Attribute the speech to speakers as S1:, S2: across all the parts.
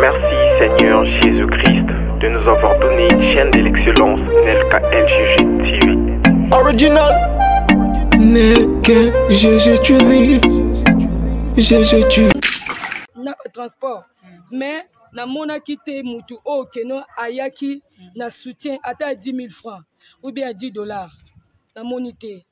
S1: Merci Seigneur Jésus-Christ de nous avoir donné une chaîne de l'excellence, Nelka LGG TV.
S2: Original Nelka LGG TV. GG TV.
S3: Na transport mais na mona quitté mutu o keno ayaki na soutien ata 10 000 francs ou bien $10 na monité.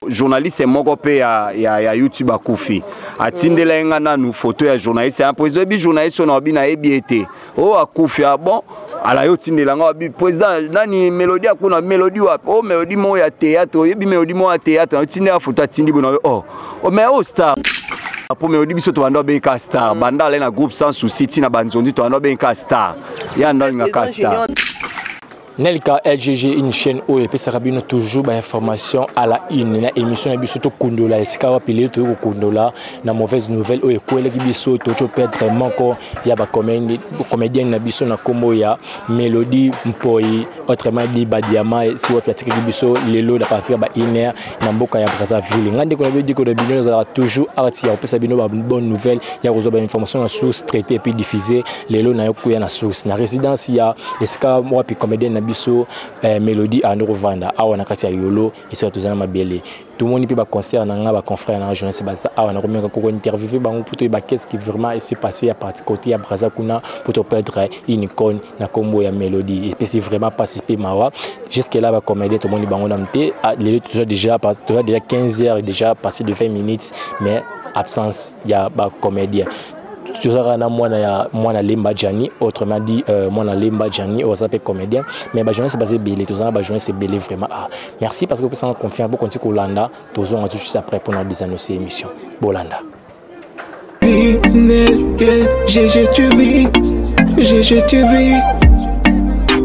S4: Journaliste moko pe ya YouTube akufi atindela nga nanu photo ya journaliste un président bi journaliste on abi na ebiete o akufi bon ala yo tindela nga bi président nani Melody akuna Melody wa o Melody mo ya théâtre yebi Melody mo ya théâtre tindela photo atindi bona o mais o star pour Melody biso to bando be ka star banda le na groupe sans souci tina banzondi to bando be ka star ya ndo nga ka star.
S5: Nelka LGG, une chaîne où il peut se rabiner toujours des informations à la une. La émission est surtout Kundola. Est-ce qu'il y a pilé tout Kundola? La mauvaise nouvelle où il y a des choses qui peut-être manquant. Il y a des comédiens qui biso na Kombo ya Melody Mpoi, autrement dit Badiama. Si vous platisez des biso, les lots de partir à Iner, Namboka ya Brazzaville. Ngande qu'on avait dit que le bino nous toujours arrêté. On peut savoir une bonne nouvelle. Il y a des informations en source traitées et puis diffusées. Les lots na yokuya na source. Na résidence il y a est-ce qu'il moi puis comédien biso Melody à Rwanda awana kati ya yolo isaka tozana mabele tout le monde peut ba concert na nga ba confrère na journaliste baza awana komeka ko interviewer bango pour ba qu'est-ce qui vraiment s'est passé à partir côté ya Brazza kuna pour te perdre une icône na Kombo ya Melody et puis c'est vraiment participer mawa jusque là ba comédien tout le monde bango namté les déjà 15h déjà passé de 20 minutes mais absence ya ba comédien. Tu seras na Lemba Jani, autrement dit Lemba Jani, on s'appelle comédien, mais la journée c'est basé belé, tout ça la journée c'est belé vraiment. Merci parce que vous êtes confiant, vous continuez Olanda, tout ça on va tout juste après pour nous annoncer l'émission. Bolanda.
S2: GG TV.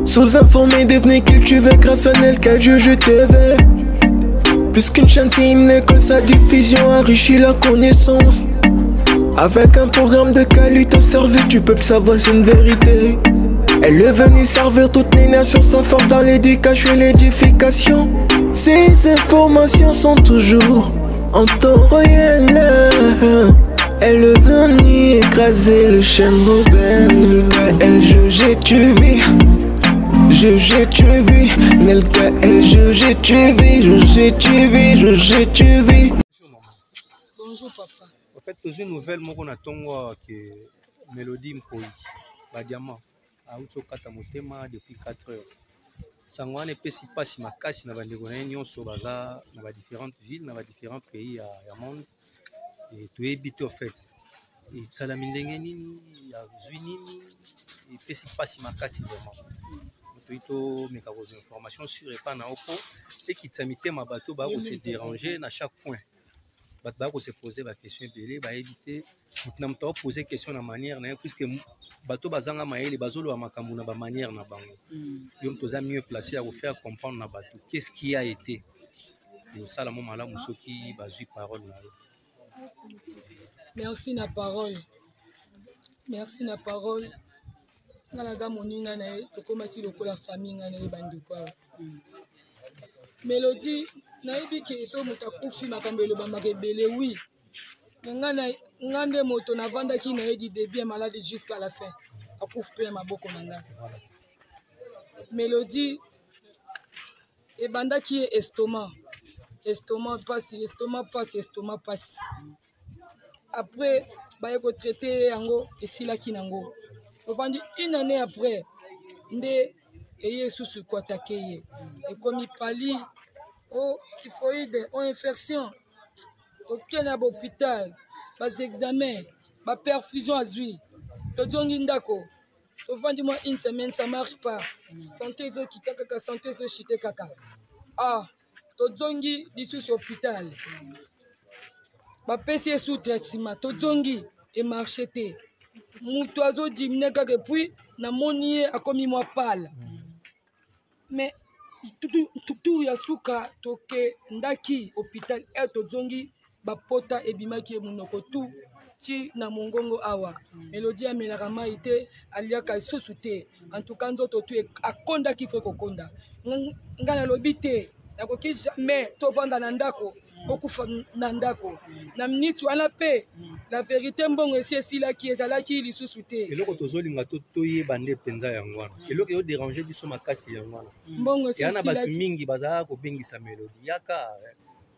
S2: Sous-informé devenez qu'il tu veux grâce à Nelka LGG TV. Plus qu'une chaîne c'est une école, sa diffusion enrichit la connaissance. Avec un programme de qualité servi, tu peux savoir c'est une vérité. Elle est venue servir toutes les nations, sa force dans l'éducation et l'édification. Ces informations sont toujours en temps réel. Elle est venue écraser le chaîne rebelle. LGG TV, GG TV, Nelka LGG TV, GG TV, GG TV.
S3: Bonjour papa.
S6: En fait, une nouvelle, moi, que Melody Mpoi, Badiama, a eu kata motema depuis 4 heures. Sangwa ne peut si pas si ma casse n'a pas de connexion sur baza dans différentes villes, dans différents pays à monde et tout est bité en fait. Et ça la mindengeni, ya zuini, et peut si pas si ma casse vraiment. Tout mes informations sur et pas na oko et qui t'amité ma bateau ba se déranger à chaque point. Bateau se poser la question belé ba éviter n'a pas poser question de manière puisque bateau bazanga maele bazolo wa makambu na ba manière na bango donc toza mieux placé à vous faire comprendre na bateau qu'est-ce qui a été et ça la moment là musoki bazui parole là.
S3: Merci na parole. Merci na parole. Nalaga moninga na to komaki lokola famille nga na bandiko. Melody nayebi ke so mutakufi makambelo ba makebele oui. Ngande moto na vanda ki na yedi de bien malade jusqu'à la fin. Akufi pe maboko nanga. Melody e banda ki estomac passe. Après ba yeko traiter yango esila ki nango. Au une année après, ndé eye sous quoi attaquer et comme il pali oh typhoïde ou infection aucun à l'hôpital bas examen bas perfusion à zui to jongi ndako to vandi moi une semaine ça marche pas santé zo kita kaka santé zo chité kaka to jongi disu hôpital bas pesi sous traitement to jongi et marcheté mon oiseau dimine kaka puis na moni a commis moi pâle mais tout ya suka toke ndaki hôpital et to jongi ba pota e bimaki munoko tout ti na mongongo awa Melody amelaka mai te aliaka lisusu te en tout cas nzoto tu akonda ki faut kokonda ngana lobi te nakoki jamais to vanda na ndako okufa na ndako na minute wana pe la vérité mbongo esi esilaki ezalaki lisusu te
S6: eloko tozolinga toyeba nde mpenza yango wana eloko eoderange biso makasi yango wana
S3: mbongo esi
S6: yana bato mingi bazalaka kobengisa Melody yaka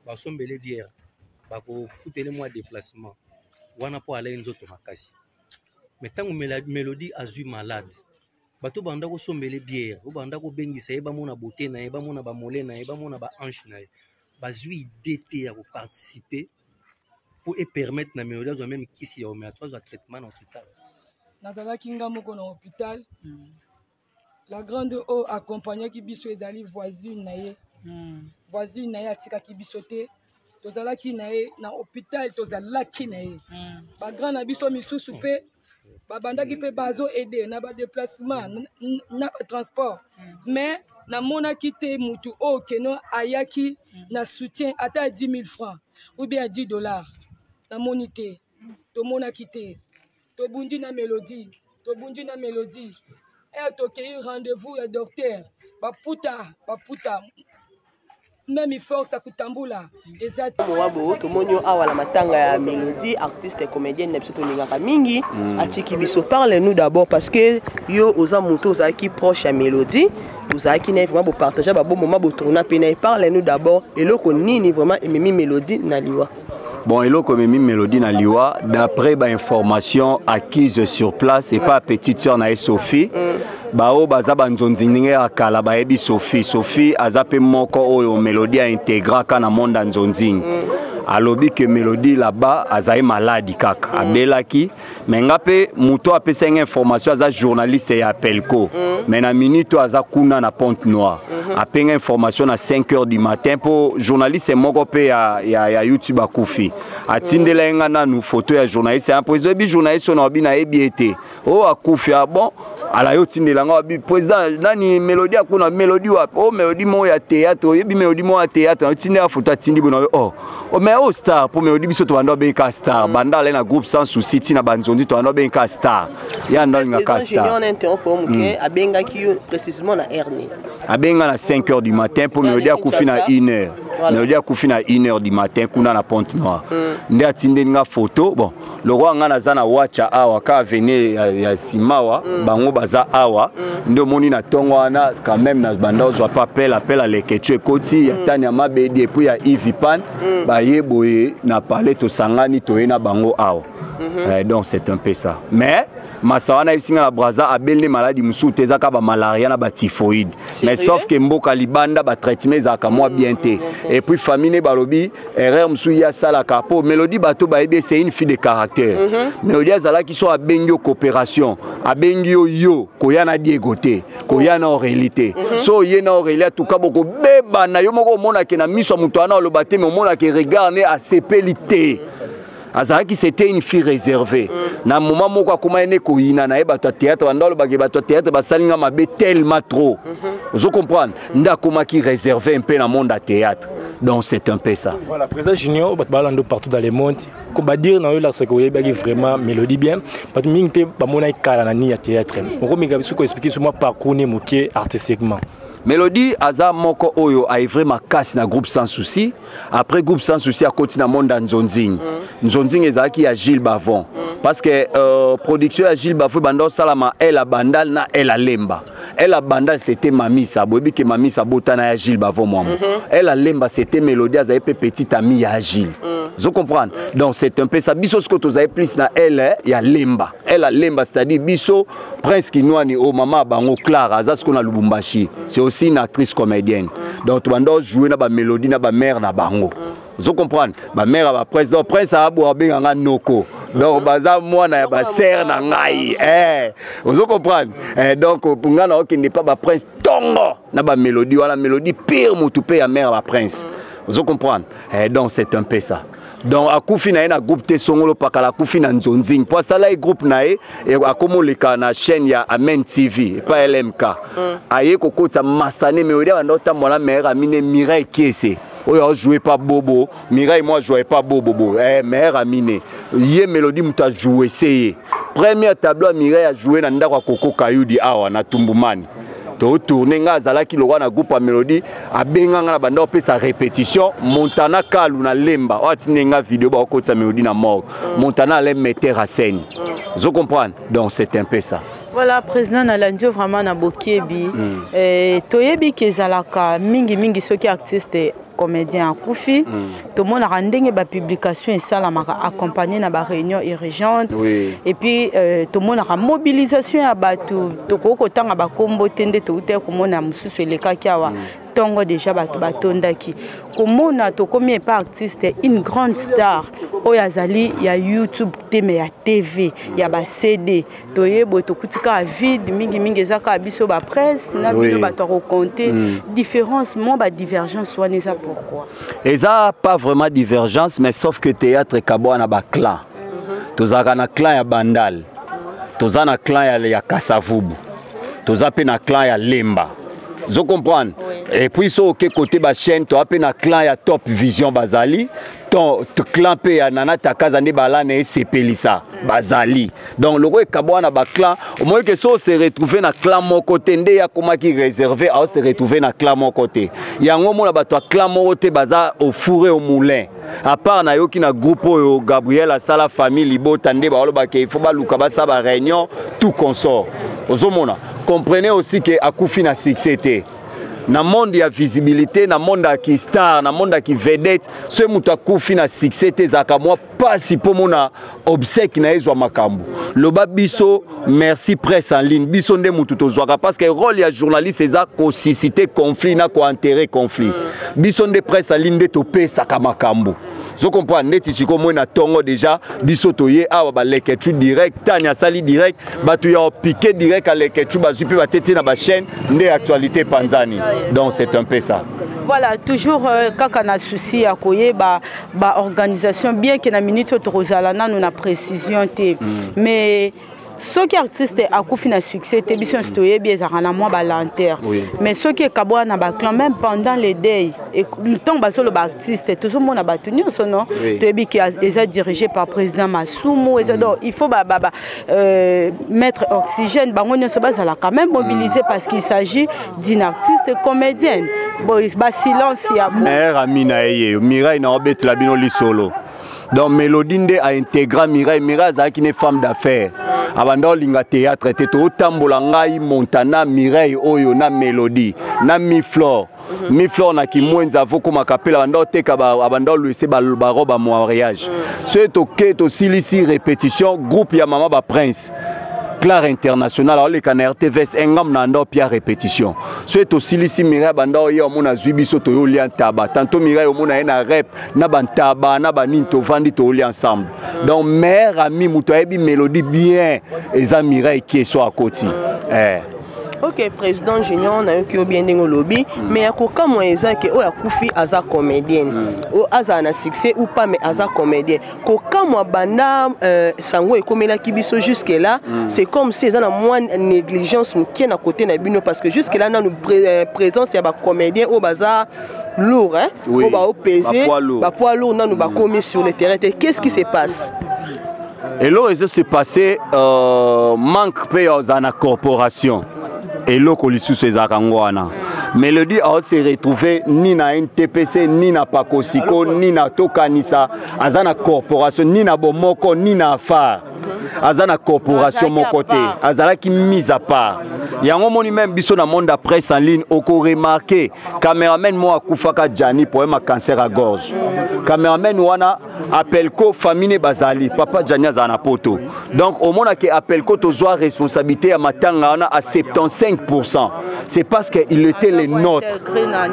S6: basombele biere bakofutele mwa déplacement wana mpo alaye nzoto makasi mais ntango Melody azwi malade bato banda kosombele biere obanda kobengisa ye bamona bote na ye bamona bamole na ye bamona bahanche na ye bazwi idée te ya koparticiper pour permettre na Melody azwa même kisi ya omea azwa traitement na hôpital
S3: nazalaki nga moko na hôpital la grande o accompagnaki biso ezali voisine na ye voisine na ye atikaki biso te tozalaki na ye na hôpital tozalaki na ye bagrand na biso misusu mpe babandaki mpe bazo aide na badéplacement na batransport mais namonaki te mutu oyo keno ayaki na soutien ata 10 000 francs ou bien 10 $. Namoni te tomonaki te tobundi na Melody tokei rendez-vous ya docteur baputa même force à kutambula exact
S7: mwabo tomonyo awa la matanga ya Melody artiste et comédienne na biso tolingaka mingi atiki biso parle-nous d'abord parce que yo oza moto ozaki proche à Melody tozaki na vraiment partager ba bon moment bo tourna pe na parle-nous d'abord eloko nini vraiment ememi Melody na liwa.
S4: Bon, eloko memi Melody na liwa d'après ba information acquise sur place et pas petite sœur na Sophie. Bao baza banzonzinge akala baebi Sophie azape moko oyo Melody a intégra kana monde nzonzing. Alobi que Melody là-bas azae malade kaka abelaki mais ngape muto apesa information aza journaliste ya Pelco mais na minute aza kuna na Pointe Noire apenga information à 5h du matin pour journaliste moko pe ya YouTube akufi atindela nga nanu photo ya journaliste un président bi journaliste na bi na ebiete o akufi bon ala yo tindela nga bi président nani Melody akuna Melody wa o Melody mo ya théâtre yebi Melody mo ya théâtre tindela photo atindi bona mais au star pour Melody biso to bando benka star banda la na groupe sans souci tina banzondi to bando benka star ya ndanga ka star
S7: on interrompt muke abenga ki précisément na hernie
S4: abenga na 5h du matin pour Melody akufi na 1h Melody akufi na 1h du matin kuna na Pointe Noire nde atinde nga photo bon le roi nga na zana wacha awa ka venir ya Simawa bango baza awa nde moni na tongo wana quand même na banda zo pas appel à leketue koti ya tanya mabedi et puis ya Ivipan yeboye na parler to sangani to ena bango awa donc c'est un peu ça mais masawana isinga la braza abelne maladie musu tezaka ba malaria na ba typhoïde mais sauf que mboka libanda ba traitement zaka moi bien té et puis famille balobi erreur musu ya sala kapo Melody bato ba ebe c'est une fille de caractère Melody azala qui soit abengio coopération abengio yo koyana diegote koyana en réalité so yena en réalité tout cas boko beba na yo moko mona ke na miso muto ana lo baté mais mona ke regarder à sepelité azaki c'était une fille réservée na moment moko akoma ene koyina na bato théâtre bandalo bage bato théâtre basalinga mabe tellement trop vous comprenez nda koma qui réservé un peu na monde à théâtre donc c'est un peu ça
S5: voilà président Junior balando partout dans le monde ko ba dire na yo la seko yebaki vraiment Melody bien bato mingi pe ba mona ikala na ni ya théâtre ko minga biso ko expliquer sur moi parcours ne moké artistiquement
S4: Melody aza moko oyo a œuvré makasi na groupe sans souci après groupe sans souci a continué na monde nzonzing nzonzing ezaki ya Gilles Bavon parce que production ya Gilles Bavon bando salama elle a bandal na elle a lemba elle a bandal c'était Mamisa bobi que Mamisa botana ya Gilles Bavon moi elle a lemba c'était Melody aza pe petite amie ya Gilles vous comprenez donc c'est un peu ça biso ce que tu as plus na elle ya lemba elle a lemba c'est-à-dire biso Prince Kinwani au maman bango Clara aza ce qu'on a Lubumbashi c'est aussi une actrice comédienne donc tu vas jouer na ba Melody na ba mère na bango vous comprenez ba mère ba Prince donc Prince a boire benga noko donc baza mwana ya ba sœur na ngai vous comprenez donc pour ngana qui n'est pas ba Prince tongo na ba Melody wala Melody pire mutu pe ya mère ba Prince vous comprenez donc c'est un peu ça donc akufi na na groupe te songolo pakala akufi na nzonzing pour ça là groupe na et akomoleka na chaîne ya Amen TV pas LMK aye kokota masane Melody bandota mona mère Amine Mireille Kiese oyo jouer pas bobo Mireille moi jouais pas bobo mère Amine ye Melody muta jouer essayer premier tableau Mireille a joué na ndako Koko Kayudi awa na Tumbumani to tourner nga zalaki lokwa na groupe ya Mélodie abenga nga na banda opé sa répétition Montana Kalu na Lemba otinenga vidéo ba okotsa Mélodie na mort Montana allait mettre à scène vous comprenez donc c'est un peu ça.
S8: Voilà, président Nalandio vraiment na bokebi toyebi kezalaka mingi ceux qui artistes comédien akufi tout le monde a rendu ba publication et ça la accompagné na ba réunion urgente et puis tout le monde a mobilisation à batu to ko tanga ba kombo tende to te ko mona mususu eleka kiawa tongo déjà batu batondaki ko mona to combien pas artiste une grande star oyazali ya YouTube teme ya TV ya ba CD to yebo to kutika vide mingi ezaka biso ba presse na bino ba to raconter différence mo ba divergence wana ça pourquoi
S4: et ça pas vraiment divergence mais sauf que théâtre kabwa na ba clan tozaka na clan ya Bandal toza na clan ya Kasavubu toza pe na clan ya Lemba vous comprenez et puis so ke côté ba chaîne to pe na clan ya Top Vision bazali ton clan pe ya Nana Takaza ndi bala na sepelisa bazali donc le roi kabwa na ba clan au moins que so se retrouver na clan mon côté ndé ya koma ki réservé à se retrouver na clan mon côté yango mona ba to clan mon côté baza au fourré au moulin à part na yoki na groupe yo Gabriel Asala famille libota ndé ba oloba ke il faut ba luka ba sa ba réunion tout consort ozomona comprenez aussi que akufi na succès na monde ya visibilité na monde qui star na monde qui vedette ce mutu akufi na succès zaka moi pas si pour mona obsèque na ezwa makambo loba biso merci presse en ligne biso nde mutu tozwaka parce que rôle ya journaliste eza ko susciter conflit na ko enterrer conflit biso nde presse en ligne nde to pesa ka makambo vous comprenez neti siko moi na tongo déjà biso toye awa ba leketu direct tanya sali direct batu ya piqué direct à leketu bazupi bateti na ba chaîne nde actualité panzani donc c'est un peu ça.
S8: Voilà, toujours quand on a souci à koye ba organisation bien que na minute torozalana nous na précision mais ceux qui artistes à kufi na succès te biso stoye bien za na moi ba lanterne mais ceux qui kabwa na ba clan même pendant les days et le temps ba solo ba artiste tout le monde a battu son nom te bi qui est dirigé par président Masumu et donc il faut mettre oxygène ba ngone so ba za la quand même mobiliser parce qu'il s'agit d'une artiste comédienne bon ba silence ya
S4: mère Amina eye Mirai na obet la bino li solo donc Mélodie nde a intégré Mirai za qui est femme d'affaires abanda linga théâtre te to tambola ngai Montana Mireille oyo na Mélodie na Miflore na kimwenza voko makapela banda teka abanda luese ba roba mariage ce to ke to silisi répétition groupe ya mama ba prince Claire international alors les canards TVS engam na ndo pia répétition c'est aussi lisi Mireille banda yo mona zubiso to yo lian taba tantôt Mireille mona na rep na bantaba na baninto vandi to li ensemble donc mère ami muto ebi Mélodie bien eza Mireille qui est sur à côté
S7: Ok, président Junior, on a eu qui bien au lobby, mais à quoi comme on que o akufi aza comédienne, o aza na succès ou pas mais aza comédien. Quand moi banda sango et comme la kibiso jusque là, c'est comme si ça na moins négligence qui est à côté na bino parce que jusque là nous présence il y a ba comédien au bazar lourd hein, au ba peser, ba poids lourd na nous ba commis sur le terrain. Qu'est-ce qui se passe?
S4: Et là, il s'est passé manque de la corporation. Et là, il s'est passé Mélodie a se retrouvé ni na NTPC, ni na Pakosiko, ni na Tokanisa, azana corporation, ni na Bomoko, ni na Afar. Azana corporation mon côté, azala qui mise à part. Yango moni même biso na monde de presse en ligne, oko remarqué, cameraman moi Koufaka Djani pour un cancer à gorge. Cameraman wana Apelko famille bazali, papa Djani azana poto. Donc au monde que Apelko tozoa responsabilité à matanga à 75%. C'est parce qu'il était le nôtre.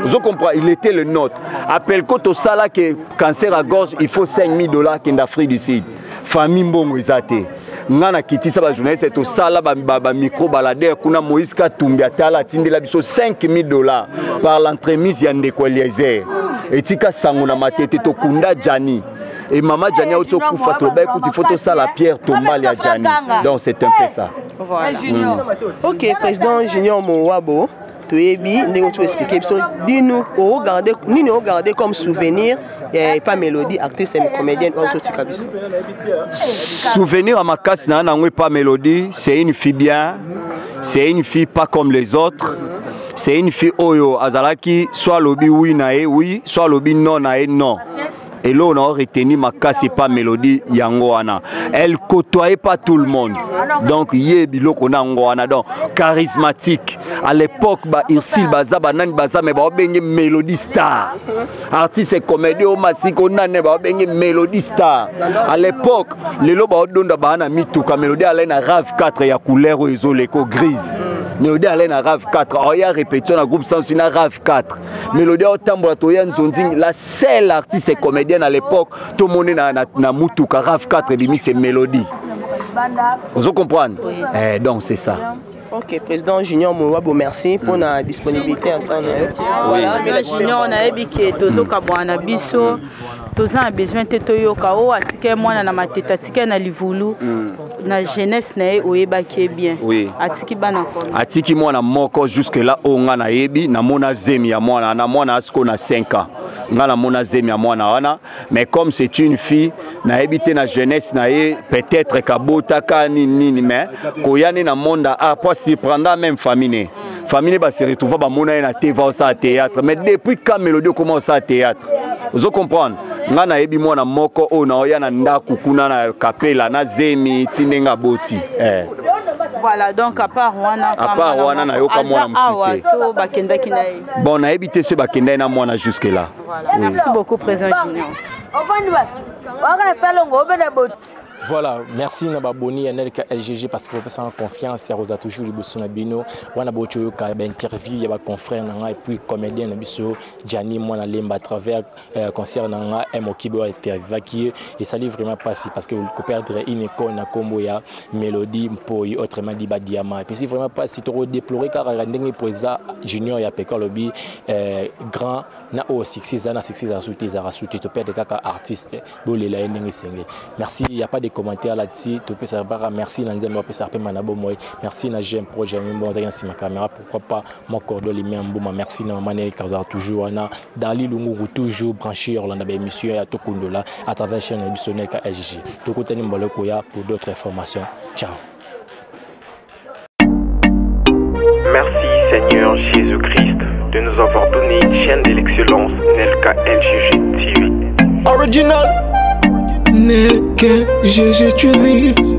S4: Vous comprenez, il était le nôtre. Apelko to sala que cancer à gorge, il faut $5,000 qui d'Afrique du Sud. Famille mbongo ezate. Ngana kitisa ba journaliste to sala ba micro balader kuna Moïse Katumbi atala tindela biso $5,000 par l'entremise ya Ndeko Eliezer. Etika sango na matete to kunda Djani. Et maman Djani a aussi kufa to ba écoute il faut to sala Pierre Tombal ya Djani. Donc c'est un peu ça.
S8: Voilà.
S7: OK, président Junior Mowabo. toyebi ndenge tu expliquer biso dis-nous regardez comme souvenir et pas Mélodie artiste et comédienne autre tika biso.
S4: Souvenir à makasi na nango pas Mélodie, c'est une fille bien, c'est une fille pas comme les autres. C'est une fille oyo azalaki soit lobi oui na oui, soit lobi non na non. Et là, on a retenu ma casse et pas Mélodie Yangoana. Elle côtoyait pas tout le monde. Donc, yébilo qu'on a Yangoana. Donc, charismatique. À l'époque, Irsil Baza, Banan Baza, mais Babengi Mélodie Star. Artiste et comédien, au Massik, on a Babengi Mélodie Star. À l'époque, les lobes ont Bana Mitouka, Mélodie Alain à RAV 4 et à couleur ou isoléco grise. Mélodie Alain à RAV 4. Alors, il y a répétition à groupe sans une RAV 4. Mélodie au Tambouratoyan Zonzing, la seule artiste et comédien à l'époque, tout le monde na Mutuka RAV 4 et c'est Mélodie. Vous comprenez? Oui. Donc c'est ça.
S7: Ok, président Junior Mouwabo, merci pour la disponibilité en temps.
S8: Voilà, mais Junior, on a dit que Tozo Kabouana Bisso, Tozo a besoin de Toyoka, ou Atike, moi, na mateta, Atike na Livulu, na jeunesse, na Oeba qui est bien.
S4: Oui.
S8: Atiki Banakon.
S4: Atiki, moi, na moko jusque-là, on a Ebi, na mona zemi à moi, na mona asko na 5 ans. Na mona zemi à moi, na mais comme c'est une fille, na habité na jeunesse, na peut-être kabota kanini, mais koyane na monde a si prendre même famille famille va se retrouver ba mona na TV au théâtre mais depuis quand Mélodie commence à théâtre vous comprenez ngana yebi mona moko o na oya na ndaku kuna na kapela na zemi tinenga boti
S8: voilà donc à part wana
S4: na yoka mwana musité bon na habité ce bakenda na mwana jusque là
S8: voilà. Oui. Merci beaucoup président Junior.
S5: Voilà, merci Nababoni et Nelka LGG parce que vous faites confiance et vous avez toujours liboso na bino. Wana bocho ka interview ya ba confrère nanga et puis comédien na biso Gianni Mwana Lemba à travers concert nanga Mokibo interview qui et ça livre vraiment pas si parce que vous perdre une école na combo ya Mélodie Mpoyi autrement dit Badiama et puis c'est vraiment pas si trop déplorer car ndenge président junior ya Peka lobby grand na o 6 ans na 6 ans souté to perdre kaka artiste bolela ndenge sengé. Merci, il y a pas de commentaires là-dessus. Merci Nanzem, merci na j'aime projet sur ma caméra, pourquoi pas mon cordon les mains merci na maman Kaza toujours na Dali Lungu toujours branché Orlando émission à Tokundola à travers la chaîne éditionelle KLGG. Tokotani Mbolokoya pour d'autres informations. Ciao.
S1: Merci Seigneur Jésus-Christ de nous avoir donné une chaîne de l'excellence Nelka LGG TV.
S2: Original. Nelka LGG TV.